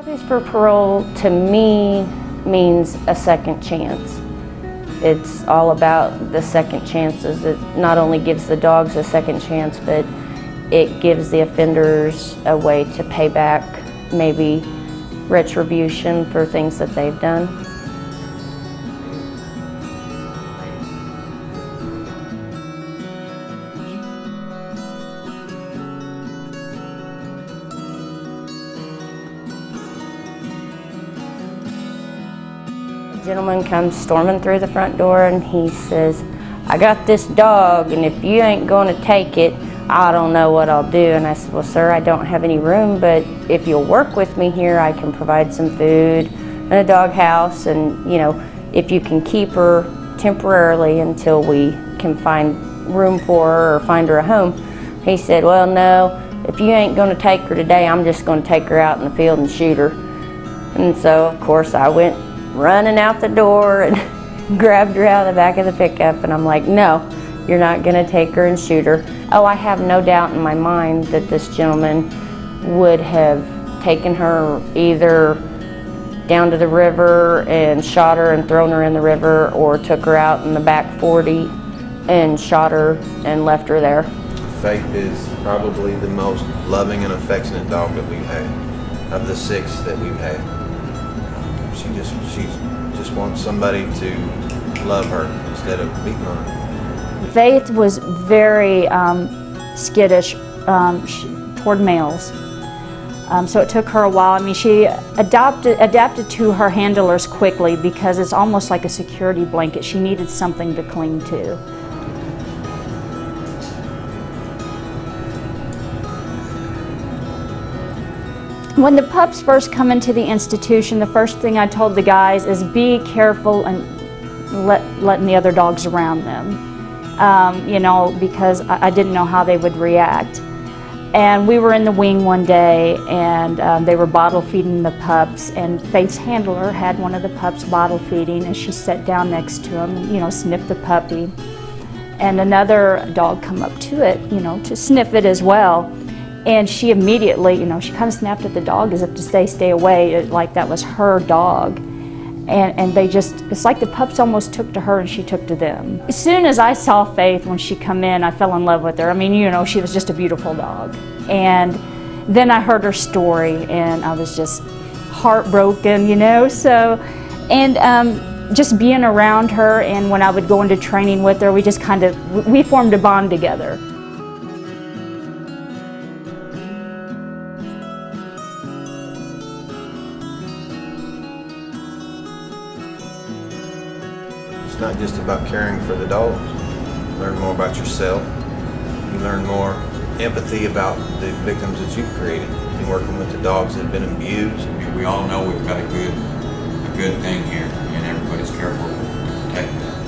Puppies for Parole, to me, means a second chance. It's all about the second chances. It not only gives the dogs a second chance, but it gives the offenders a way to pay back, maybe retribution for things that they've done. A gentleman comes storming through the front door and he says, "I got this dog, and if you ain't going to take it, I don't know what I'll do." And I said, "Well, sir, I don't have any room, but if you'll work with me here, I can provide some food and a dog house, and if you can keep her temporarily until we can find room for her or find her a home." He said, "Well, no, if you ain't going to take her today, I'm just going to take her out in the field and shoot her." And so, of course, I went running out the door and grabbed her out of the back of the pickup, and I'm like, "No, you're not going to take her and shoot her." Oh, I have no doubt in my mind that this gentleman would have taken her either down to the river and shot her and thrown her in the river, or took her out in the back 40 and shot her and left her there. Faith is probably the most loving and affectionate dog that we've had, of the 6 that we've had. She just wants somebody to love her instead of beating on her. Faith was very skittish toward males. So it took her a while. I mean, she adapted to her handlers quickly because it's almost like a security blanket. She needed something to cling to. When the pups first come into the institution, the first thing I told the guys is be careful and letting the other dogs around them, because I didn't know how they would react. And we were in the wing one day, and they were bottle feeding the pups, and Faith's handler had one of the pups bottle feeding, and she sat down next to him, sniffed the puppy. And another dog come up to it, to sniff it as well. And she immediately, she kind of snapped at the dog as if to stay away, like that was her dog. And they just, it's like the pups almost took to her and she took to them. As soon as I saw Faith when she come in, I fell in love with her. I mean, she was just a beautiful dog. And then I heard her story and I was just heartbroken, so, and just being around her, and when I would go into training with her, we just we formed a bond together. It's not just about caring for the dogs. You learn more about yourself. You learn more empathy about the victims that you've created in working with the dogs that have been abused. We all know we've got a good thing here, and everybody's careful to protect them.